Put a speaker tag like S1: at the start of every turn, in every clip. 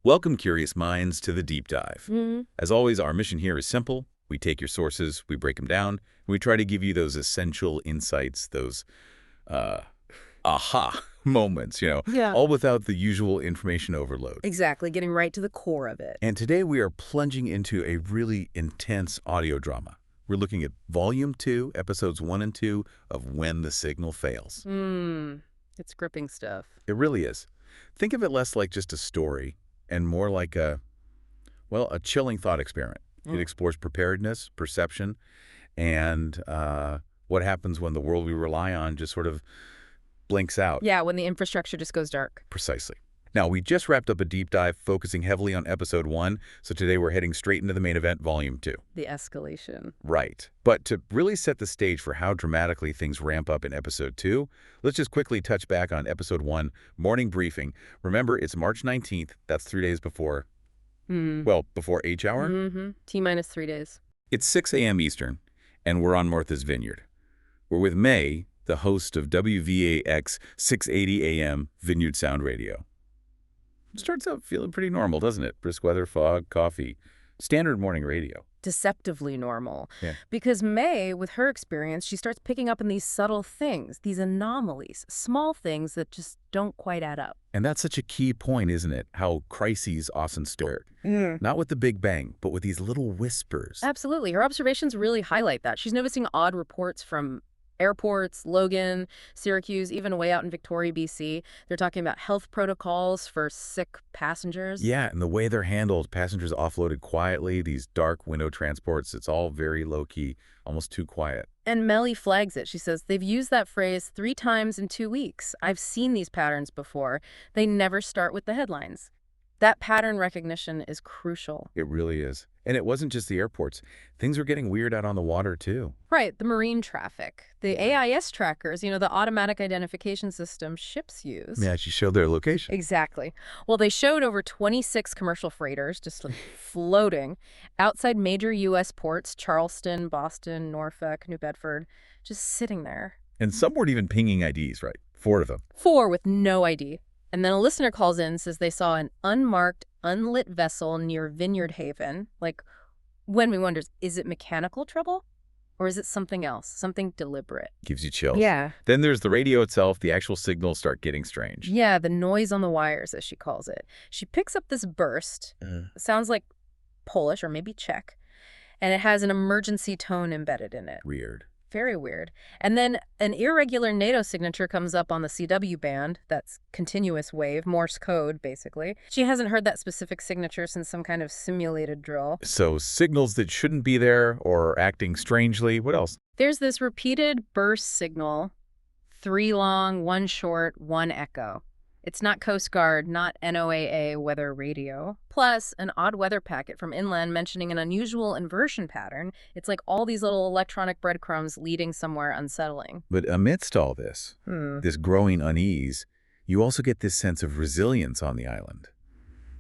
S1: Welcome, curious minds, to the deep dive.
S2: Mhm.
S1: As always, our mission here is simple. We take your sources, we break them down, and we try to give you those essential insights, those uh, aha moments,
S2: Yeah.
S1: all without the usual information overload.
S2: Exactly, getting right to the core of it.
S1: And today we are plunging into a really intense audio drama. We're looking at Volume 2, Episodes 1 and 2 of When the Signal Fails.
S2: It's gripping stuff.
S1: It really is. Think of it less like just a story and more like a chilling thought experiment. It explores preparedness, perception, and what happens when the world we rely on just sort of blinks out.
S2: Yeah, when the infrastructure just goes dark.
S1: Precisely. Now, we just wrapped up a deep dive focusing heavily on Episode 1, so today we're heading straight into the main event, Volume 2.
S2: The escalation.
S1: Right. But to really set the stage for how dramatically things ramp up in Episode 2, let's just quickly touch back on Episode 1, Morning Briefing. Remember, it's March 19th. That's 3 days before, before H hour.
S2: T-minus 3 days.
S1: It's 6 a.m. Eastern, and we're on Martha's Vineyard. We're with May, the host of WVVX 680 a.m. Vineyard Sound Radio. Starts out feeling pretty normal, doesn't it? Brisk weather, fog, coffee. Standard morning radio.
S2: Deceptively normal.
S1: Yeah.
S2: Because May, with her experience, she starts picking up on these subtle things, these anomalies, small things that just don't quite add up.
S1: And that's such a key point, isn't it? How crises often start. Not with the big bang, but with these little whispers.
S2: Absolutely. Her observations really highlight that. She's noticing odd reports from airports, Logan, Syracuse, even way out in Victoria, BC. They're talking about health protocols for sick passengers.
S1: Yeah, and the way they're handled, passengers offloaded quietly, these dark window transports, it's all very low-key, almost too quiet.
S2: And Melly flags it. She says, they've used that phrase 3 times in 2 weeks. I've seen these patterns before. They never start with the headlines. That pattern recognition is crucial.
S1: It really is. And it wasn't just the airports. Things were getting weird out on the water, too.
S2: Right, the marine traffic, the AIS trackers, the automatic identification system ships use.
S1: Yeah, she showed their location.
S2: Exactly. Well, they showed over 26 commercial freighters just floating outside major U.S. ports, Charleston, Boston, Norfolk, New Bedford, just sitting there.
S1: And some weren't even pinging IDs, right? 4 of them.
S2: 4 with no ID. And then a listener calls in and says they saw an unmarked, unlit vessel near Vineyard Haven. Like, when we wonders, is it mechanical trouble? Or is it something else, something deliberate?
S1: Gives you chills.
S2: Yeah.
S1: Then there's the radio itself. The actual signals start getting strange.
S2: Yeah, the noise on the wires, as she calls it. She picks up this burst. Sounds like Polish or maybe Czech. And it has an emergency tone embedded in it.
S1: Weird.
S2: Very weird. And then an irregular NATO signature comes up on the CW band. That's continuous wave, Morse code, basically. She hasn't heard that specific signature since some kind of simulated drill.
S1: So signals that shouldn't be there or acting strangely. What else?
S2: There's this repeated burst signal, 3 long, 1 short, 1 echo. It's not Coast Guard, not NOAA weather radio. Plus, an odd weather packet from inland mentioning an unusual inversion pattern. It's like all these little electronic breadcrumbs leading somewhere unsettling.
S1: But amidst all this, this growing unease, you also get this sense of resilience on the island.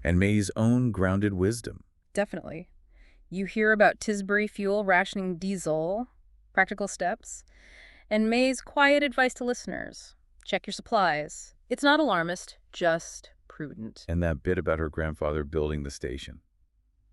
S1: And May's own grounded wisdom.
S2: Definitely. You hear about Tisbury Fuel rationing diesel, practical steps, and May's quiet advice to listeners. Check your supplies. It's not alarmist, just prudent.
S1: And that bit about her grandfather building the station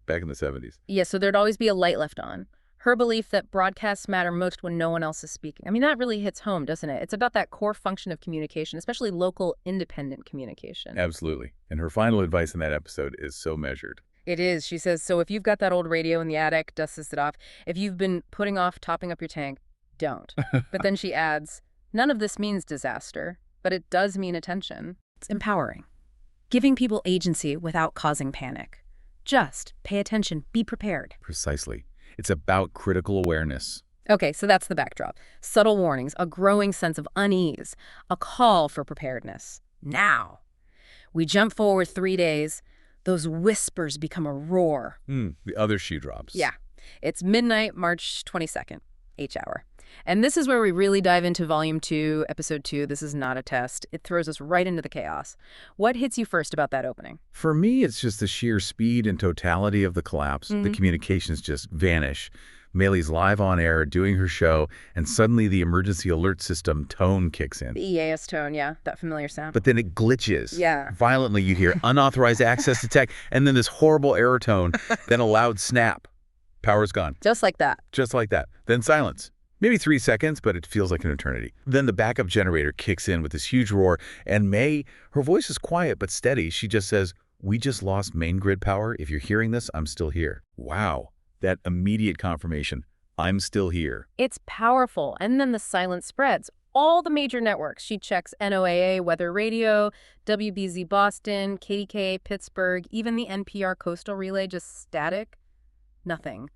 S1: back in the 70s.
S2: Yeah, so there'd always be a light left on. Her belief that broadcasts matter most when no one else is speaking. I mean, that really hits home, doesn't it? It's about that core function of communication, especially local, independent communication.
S1: Absolutely. And her final advice in that episode is so measured.
S2: It is. She says, so if you've got that old radio in the attic, dust it off. If you've been putting off topping up your tank, don't. But then she adds, none of this means disaster. But it does mean attention. It's empowering. Giving people agency without causing panic. Just pay attention, be prepared.
S1: Precisely. It's about critical awareness.
S2: Okay, so that's the backdrop. Subtle warnings, a growing sense of unease, a call for preparedness. Now, we jump forward 3 days. Those whispers become a roar.
S1: The other shoe drops.
S2: Yeah. It's midnight, March 22nd, H hour. And this is where we really dive into Volume 2, Episode 2. This is not a test. It throws us right into the chaos. What hits you first about that opening?
S1: For me, it's just the sheer speed and totality of the collapse. The communications just vanish. Maylee's live on air doing her show, and suddenly the emergency alert system tone kicks in.
S2: The EAS tone, yeah, that familiar sound.
S1: But then it glitches.
S2: Yeah.
S1: Violently, you hear unauthorized access detect, and then this horrible error tone, then a loud snap. Power's gone.
S2: Just like that.
S1: Just like that. Then silence. Maybe 3 seconds, but it feels like an eternity. Then the backup generator kicks in with this huge roar, and May, her voice is quiet but steady. She just says, "We just lost main grid power. If you're hearing this, I'm still here." Wow. That immediate confirmation. I'm still here.
S2: It's powerful. And then the silence spreads. All the major networks. She checks NOAA Weather Radio, WBZ Boston, KDKA Pittsburgh, even the NPR Coastal Relay, just static. Nothing.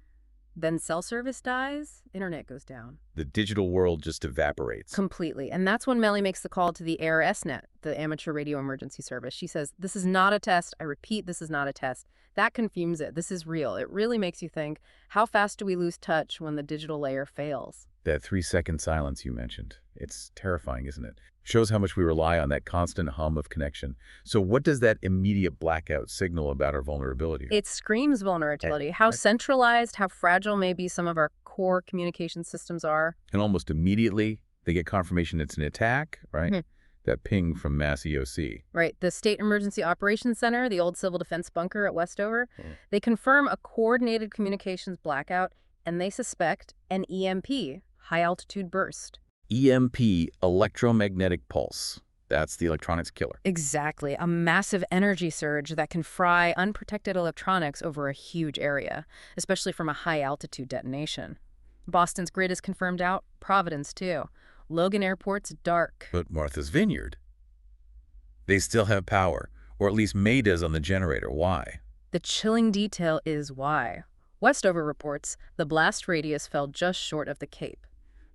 S2: Then cell service dies, internet goes down.
S1: The digital world just evaporates.
S2: Completely. And that's when Melly makes the call to the ARSNet, the Amateur Radio Emergency Service. She says, "This is not a test. I repeat, this is not a test." That confirms it. This is real. It really makes you think, how fast do we lose touch when the digital layer fails?
S1: That 3-second silence you mentioned. It's terrifying, isn't it? Shows how much we rely on that constant hum of connection. So what does that immediate blackout signal about our vulnerability?
S2: It screams vulnerability. How centralized, how fragile maybe some of our core communication systems are.
S1: And almost immediately, they get confirmation it's an attack, right?
S2: Mhm.
S1: That ping from Mass EOC.
S2: Right. The State Emergency Operations Center, the old civil defense bunker at Westover, they confirm a coordinated communications blackout, and they suspect an EMP, high-altitude burst.
S1: EMP, electromagnetic pulse. That's the electronics killer.
S2: Exactly. A massive energy surge that can fry unprotected electronics over a huge area, especially from a high-altitude detonation. Boston's grid is confirmed out. Providence, too. Logan Airport's dark.
S1: But Martha's Vineyard, they still have power, or at least May does on the generator. Why?
S2: The chilling detail is why. Westover reports the blast radius fell just short of the Cape.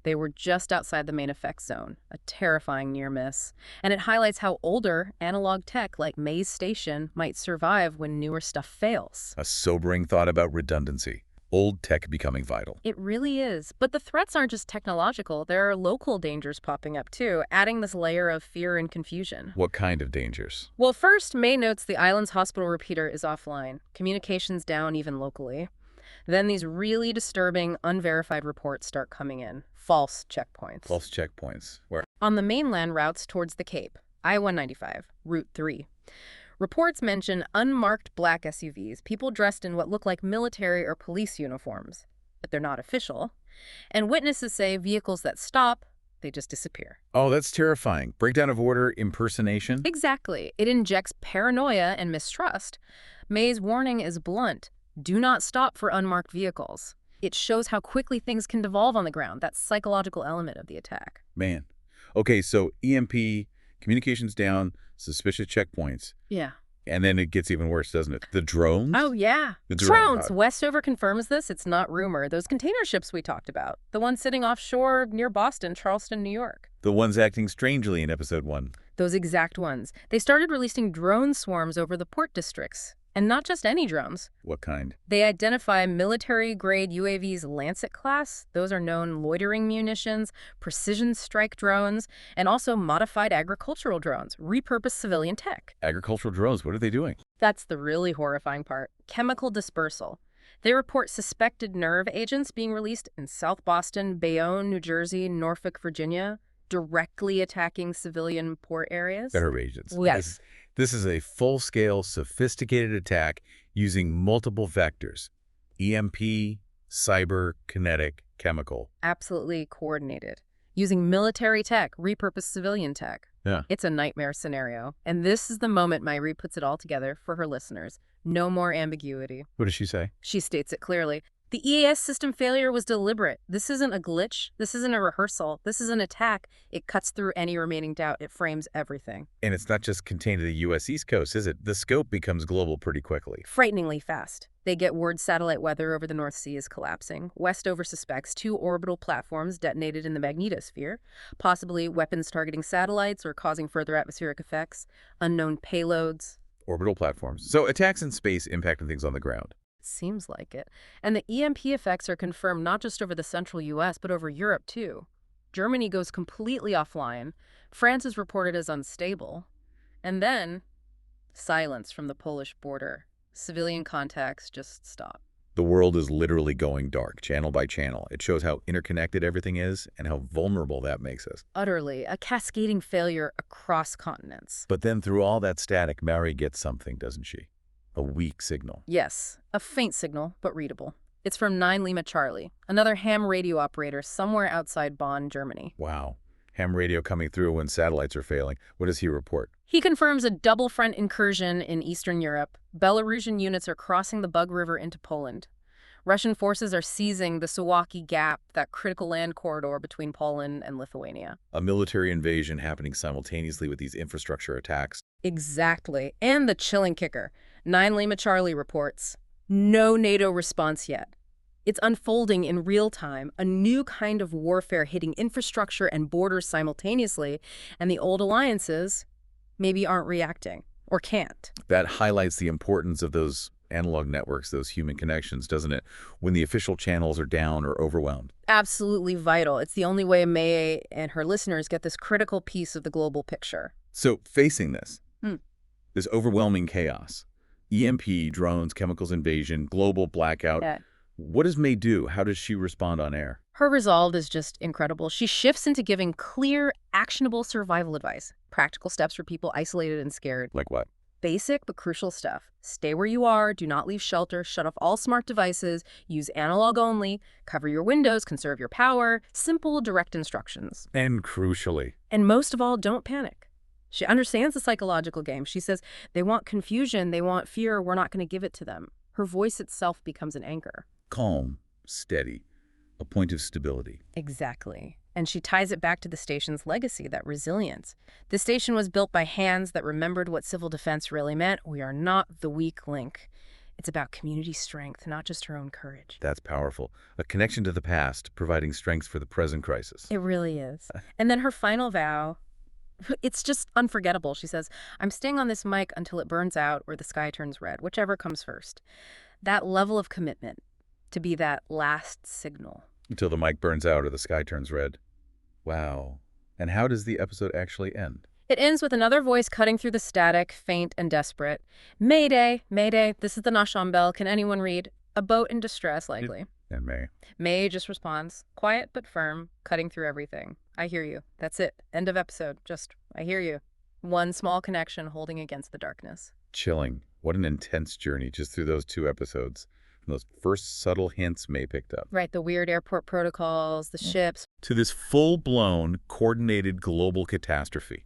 S2: They were just outside the main effect zone, a terrifying near miss. And it highlights how older analog tech like May's station might survive when newer stuff fails.
S1: A sobering thought about redundancy. Old tech becoming vital.
S2: It really is. But the threats aren't just technological. There are local dangers popping up, too, adding this layer of fear and confusion.
S1: What kind of dangers?
S2: Well, first, May notes the island's hospital repeater is offline. Communications down even locally. Then these really disturbing, unverified reports start coming in. False checkpoints.
S1: False checkpoints. Where?
S2: On the mainland routes towards the Cape, I-195, Route 3. Reports mention unmarked black SUVs, people dressed in what look like military or police uniforms, but they're not official. And witnesses say vehicles that stop, they just disappear.
S1: Oh, that's terrifying. Breakdown of order, impersonation?
S2: Exactly. It injects paranoia and mistrust. May's warning is blunt. Do not stop for unmarked vehicles. It shows how quickly things can devolve on the ground, that psychological element of the attack.
S1: Man. Okay, so EMP, communications down, suspicious checkpoints.
S2: Yeah.
S1: And then it gets even worse, doesn't it? The drones?
S2: Oh, yeah.
S1: The
S2: Drones. Westover confirms this. It's not rumor. Those container ships we talked about. The ones sitting offshore near Boston, Charleston, New York.
S1: The ones acting strangely in episode 1.
S2: Those exact ones. They started releasing drone swarms over the port districts. And not just any drones.
S1: What kind?
S2: They identify military-grade UAVs Lancet class. Those are known loitering munitions, precision strike drones, and also modified agricultural drones, repurposed civilian tech.
S1: Agricultural drones, what are they doing?
S2: That's the really horrifying part. Chemical dispersal. They report suspected nerve agents being released in South Boston, Bayonne, New Jersey, Norfolk, Virginia, directly attacking civilian port areas.
S1: Nerve agents.
S2: Yes.
S1: This is a full-scale, sophisticated attack using multiple vectors. EMP, cyber, kinetic, chemical.
S2: Absolutely coordinated. Using military tech, repurposed civilian tech.
S1: Yeah.
S2: It's a nightmare scenario. And this is the moment Myri puts it all together for her listeners. No more ambiguity.
S1: What does she say?
S2: She states it clearly. The EAS system failure was deliberate. This isn't a glitch. This isn't a rehearsal. This is an attack. It cuts through any remaining doubt. It frames everything.
S1: And it's not just contained to the U.S. East Coast, is it? The scope becomes global pretty quickly.
S2: Frighteningly fast. They get word satellite weather over the North Sea is collapsing. Westover suspects 2 orbital platforms detonated in the magnetosphere, possibly weapons targeting satellites or causing further atmospheric effects, unknown payloads.
S1: Orbital platforms. So attacks in space impacting things on the ground.
S2: Seems like it. And the EMP effects are confirmed not just over the central U.S., but over Europe, too. Germany goes completely offline. France is reported as unstable. And then, silence from the Polish border. Civilian contacts just stop.
S1: The world is literally going dark, channel by channel. It shows how interconnected everything is and how vulnerable that makes us.
S2: Utterly. A cascading failure across continents.
S1: But then through all that static, Mary gets something, doesn't she? A weak signal.
S2: Yes, a faint signal, but readable. It's from 9 Lima Charlie, another ham radio operator somewhere outside Bonn, Germany.
S1: Wow. Ham radio coming through when satellites are failing. What does he report?
S2: He confirms a double front incursion in Eastern Europe. Belarusian units are crossing the Bug River into Poland. Russian forces are seizing the Suwalki Gap, that critical land corridor between Poland and Lithuania.
S1: A military invasion happening simultaneously with these infrastructure attacks.
S2: Exactly. And the chilling kicker. 9 Lima Charlie reports, no NATO response yet. It's unfolding in real time, a new kind of warfare hitting infrastructure and borders simultaneously, and the old alliances maybe aren't reacting or can't.
S1: That highlights the importance of those analog networks, those human connections, doesn't it? When the official channels are down or overwhelmed.
S2: Absolutely vital. It's the only way May and her listeners get this critical piece of the global picture.
S1: So facing this overwhelming chaos, EMP, drones, chemicals invasion, global blackout, what does May do? How does she respond on air?
S2: Her resolve is just incredible. She shifts into giving clear, actionable survival advice, practical steps for people isolated and scared.
S1: Like what?
S2: Basic but crucial stuff. Stay where you are, do not leave shelter, shut off all smart devices, use analog only, cover your windows, conserve your power, simple, direct instructions.
S1: And crucially.
S2: And most of all, don't panic. She understands the psychological game. She says, they want confusion, they want fear, we're not going to give it to them. Her voice itself becomes an anchor.
S1: Calm, steady, a point of stability.
S2: Exactly. And she ties it back to the station's legacy, that resilience. The station was built by hands that remembered what civil defense really meant. We are not the weak link. It's about community strength, not just her own courage.
S1: That's powerful. A connection to the past, providing strength for the present crisis.
S2: It really is. And then her final vow, it's just unforgettable. She says, I'm staying on this mic until it burns out or the sky turns red, whichever comes first. That level of commitment to be that last signal.
S1: Until the mic burns out or the sky turns red. Wow. And how does the episode actually end?
S2: It ends with another voice cutting through the static, faint and desperate. Mayday, Mayday, this is the Nasham bell. Can anyone read? A boat in distress, likely.
S1: And May.
S2: May just responds, quiet but firm, cutting through everything. I hear you. That's it. End of episode. Just, I hear you. One small connection holding against the darkness.
S1: Chilling. What an intense journey just through those 2 episodes. From those first subtle hints May picked up.
S2: Right, the weird airport protocols, the ships.
S1: To this full-blown, coordinated global catastrophe.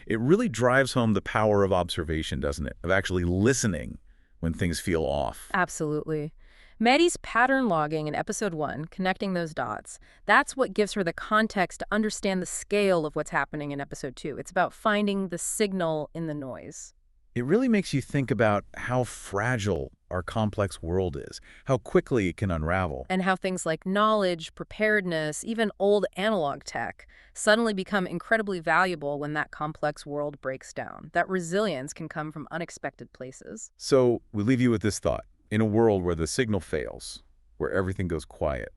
S1: It really drives home the power of observation, doesn't it? Of actually listening when things feel off.
S2: Absolutely. Maddie's pattern logging in episode 1, connecting those dots, that's what gives her the context to understand the scale of what's happening in episode 2. It's about finding the signal in the noise.
S1: It really makes you think about how fragile our complex world is, how quickly it can unravel.
S2: And how things like knowledge, preparedness, even old analog tech suddenly become incredibly valuable when that complex world breaks down. That resilience can come from unexpected places.
S1: So we leave you with this thought. In a world where the signal fails, where everything goes quiet,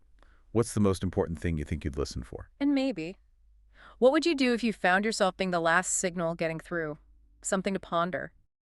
S1: what's the most important thing you think you'd listen for?
S2: And maybe, what would you do if you found yourself being the last signal getting through? Something to ponder.